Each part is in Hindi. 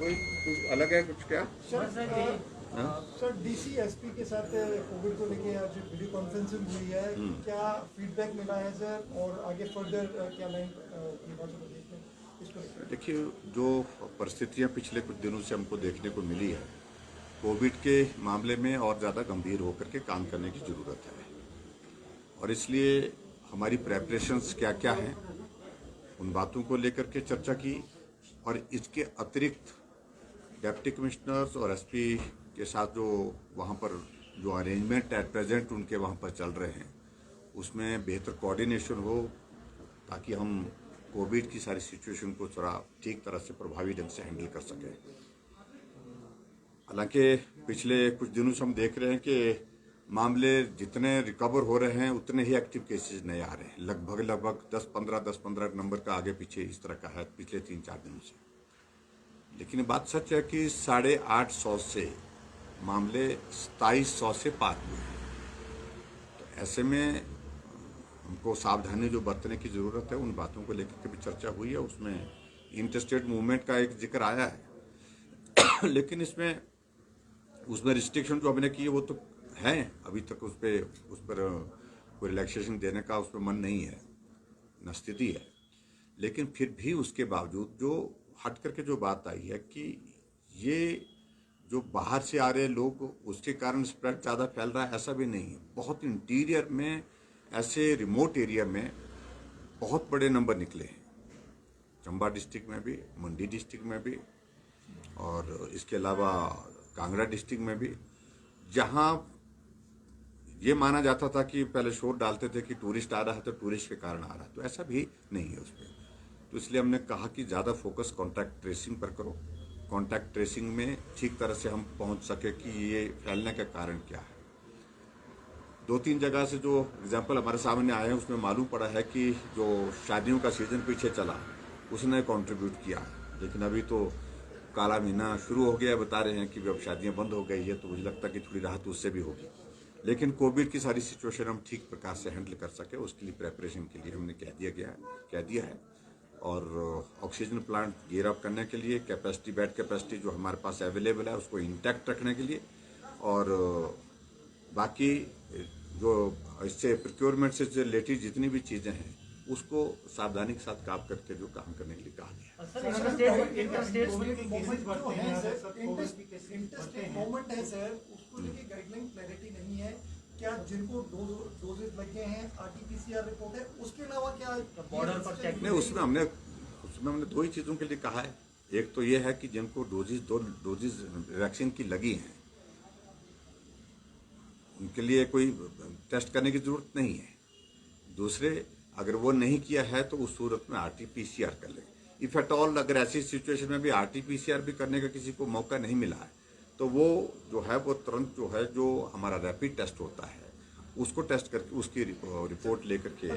कोई कुछ अलग है कुछ क्या? सर डीसी एसपी के साथ कोविड को लेके आज वीडियो कॉन्फ्रेंसिंग हुई है, क्या फीडबैक मिला है सर और आगे फर्दर क्या लाइन देखिए, जो परिस्थितियां पिछले कुछ दिनों से हमको देखने को मिली है, कोविड के मामले में और ज़्यादा गंभीर होकर के काम करने की ज़रूरत है। और इसलिए हमारी प्रेपरेशंस क्या क्या हैं, उन बातों को लेकर के चर्चा की। और इसके अतिरिक्त डिप्टी कमिश्नर्स और एसपी के साथ जो वहाँ पर जो अरेंजमेंट एट प्रेजेंट उनके वहाँ पर चल रहे हैं, उसमें बेहतर कोऑर्डिनेशन हो ताकि हम कोविड की सारी सिचुएशन को थोड़ा ठीक तरह से प्रभावी ढंग से हैंडल कर सकें। हालांकि पिछले कुछ दिनों से हम देख रहे हैं कि मामले जितने रिकवर हो रहे हैं उतने ही एक्टिव केसेस नए आ रहे हैं। लगभग 10-15 नंबर का आगे पीछे इस तरह का है पिछले 3-4 दिनों से। लेकिन बात सच है कि 850 से मामले 2700 से पार हुए हैं। तो ऐसे में हमको सावधानी जो बरतने की ज़रूरत है, उन बातों को लेकर के भी चर्चा हुई है। उसमें इंटरस्टेट मूवमेंट का एक जिक्र आया है लेकिन उसमें रिस्ट्रिक्शन जो हमने की है वो तो है, अभी तक उस पर कोई रिलैक्सेशन देने का उसमें मन नहीं है, न स्थिति है। लेकिन फिर भी उसके बावजूद जो हट करके जो बात आई है कि ये जो बाहर से आ रहे लोग उसके कारण स्प्रेड ज़्यादा फैल रहा है, ऐसा भी नहीं है। बहुत इंटीरियर में, ऐसे रिमोट एरिया में बहुत बड़े नंबर निकले हैं, चंबा डिस्ट्रिक्ट में भी, मंडी डिस्ट्रिक्ट में भी, और इसके अलावा कांगड़ा डिस्ट्रिक्ट में भी, जहां ये माना जाता था कि पहले शोर डालते थे कि टूरिस्ट आ रहा है तो टूरिस्ट के कारण आ रहा है, तो ऐसा भी नहीं है उसमें। तो इसलिए हमने कहा कि ज़्यादा फोकस कॉन्टैक्ट ट्रेसिंग पर करो। कॉन्टैक्ट ट्रेसिंग में ठीक तरह से हम पहुंच सके कि ये फैलने का कारण क्या है। 2-3 जगह से जो एग्जाम्पल हमारे सामने आए हैं उसमें मालूम पड़ा है कि जो शादियों का सीजन पीछे चला उसने कंट्रीब्यूट किया। लेकिन अभी तो काला महीना शुरू हो गया, बता रहे हैं कि अब शादियां बंद हो गई है, तो मुझे लगता है कि थोड़ी राहत उससे भी होगी। लेकिन कोविड की सारी सिचुएशन हम ठीक प्रकार से हैंडल कर सके, उसके लिए प्रेपरेशन के लिए हमने कह दिया है। और ऑक्सीजन प्लांट गियर अप करने के लिए कैपेसिटी, बेड कैपेसिटी जो हमारे पास अवेलेबल है उसको इंटैक्ट रखने के लिए, और बाकी जो इससे प्रोक्योरमेंट से रिलेटेड जितनी भी चीज़ें हैं उसको सावधानी के साथ काम करके जो काम करने के लिए कहा गया। क्या जिनको डोजेज लगे हैं आरटीपीसीआर रिपोर्ट है, उसके अलावा क्या बॉर्डर पर चेक नहीं, उसमें हमने 2 ही चीज़ों के लिए कहा है। एक तो ये है कि जिनको 2 डोजेज वैक्सीन की लगी हैं उनके लिए कोई टेस्ट करने की जरूरत नहीं है। दूसरे, अगर वो नहीं किया है तो उस सूरत में आरटीपीसीआर कर ले। इफ एट ऑल अगर ऐसी सिचुएशन में भी आरटीपीसीआर भी करने का किसी को मौका नहीं मिला है तो वो जो है वो तुरंत जो है जो हमारा रैपिड टेस्ट होता है उसको टेस्ट करके उसकी रिपोर्ट लेकर के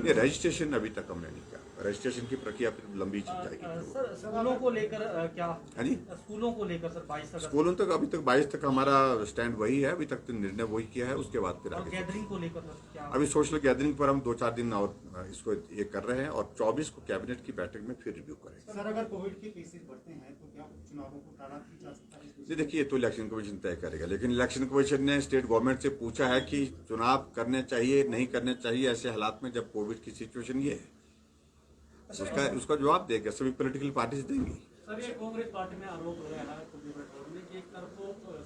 ये रजिस्ट्रेशन अभी तक हमने नहीं किया। रजिस्ट्रेशन की प्रक्रिया फिर लंबी चल जाएगी। सर स्कूलों को लेकर क्या? हाँ जी, स्कूलों को लेकर सर 22 तक, स्कूलों तक अभी तक 22 तक हमारा स्टैंड वही है। अभी तक तो निर्णय वही किया है, उसके बाद फिर आगे गैदरिंग को लेकर क्या? अभी सोशल गैदरिंग पर हम 2-4 दिन और इसको ये कर रहे हैं और 24 को कैबिनेट की बैठक में फिर रिव्यू करेंगे। सर अगर कोविड के केसेस बढ़ते हैं तो क्या चुनावों को टाला भी जा सकता है? जी देखिए, ये तो इलेक्शन कमीशन तय करेगा। लेकिन इलेक्शन कमीशन ने स्टेट गवर्नमेंट से पूछा है कि चुनाव करने चाहिए नहीं करने चाहिए ऐसे हालात में जब कोविड की सिचुएशन ये है, उसका जवाब देगा, सभी पॉलिटिकल पार्टीज देंगी। सर ये कांग्रेस पार्टी में आरोप लगाया है कि एक तरफ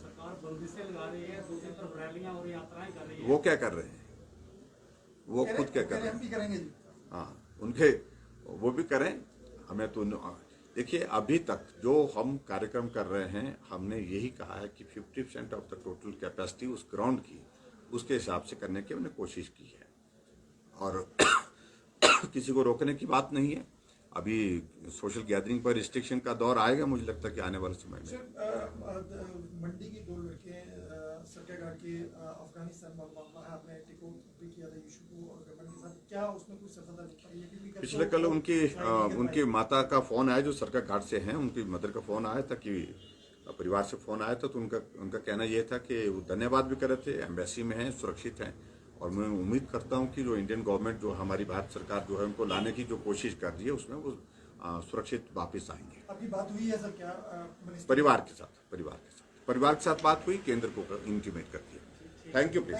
सरकार बंदिशें लगा रही है, दूसरी तरफ रैलियां और यात्राएं कर रही है। वो क्या कर रहे हैं, वो खुद क्या कर रहे हैं? हाँ, उनके वो भी करें, हमें तो देखिए अभी तक जो हम कार्यक्रम कर रहे हैं हमने यही कहा है कि 50% ऑफ द टोटल कैपेसिटी उस ग्राउंड की उसके हिसाब से करने की हमने कोशिश की है और किसी को रोकने की बात नहीं है। अभी सोशल गैदरिंग पर रिस्ट्रिक्शन का दौर आएगा, मुझे लगता है कि आने वाले समय में। मंडी के 2 लड़के सरकार घाट के अफगानिस्तान मामला है, आपने टिको भी किया था इशू को और गवर्नमेंट के साथ, क्या उसमें कुछ सफलता दिख पाई है? पिछले कल उनकी माता का फोन आया जो सरकार घाट से हैं, उनकी मदर का फोन आया था कि परिवार से फोन आया था, तो उनका कहना यह था कि वो धन्यवाद भी कर रहे थे, एम्बेसी में हैं, सुरक्षित हैं। और मैं उम्मीद करता हूं कि जो इंडियन गवर्नमेंट जो हमारी भारत सरकार जो है उनको लाने की जो कोशिश कर रही है उसमें वो सुरक्षित वापस आएंगे। अभी बात हुई है सर क्या मिनिस्टर परिवार के साथ बात हुई, केंद्र को इंटीमेट कर दिया। Thank you please.